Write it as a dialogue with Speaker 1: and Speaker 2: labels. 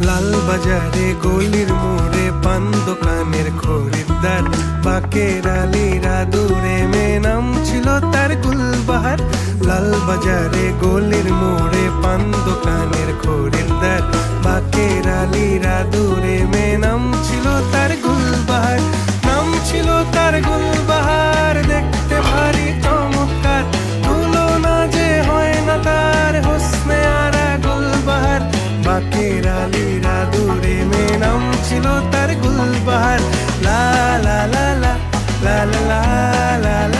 Speaker 1: লাল বাজারে গলির মোড়ে পান দোকানের খরিদ্দার, বাকের আলীরা দূরে মেয়ে নাম ছিল তার গুলবাহার। লাল বাজারে গলির মোড়ে পান দোকানের খরিদ্দার, বাকের আলীরা দূরে মেয়ে নাম ছিল তার গুলবাহার। নাম ছিল তার গুলবাহার, দেখতে ভারী চমৎকার, তুলনা যে হয় না তার হোসনে আরা গুলবাহার। বাকের আলীরা দূরে মেয়ে নাম ছিল তার গুলবাহার। লা লা লা লা লা লা লা লা।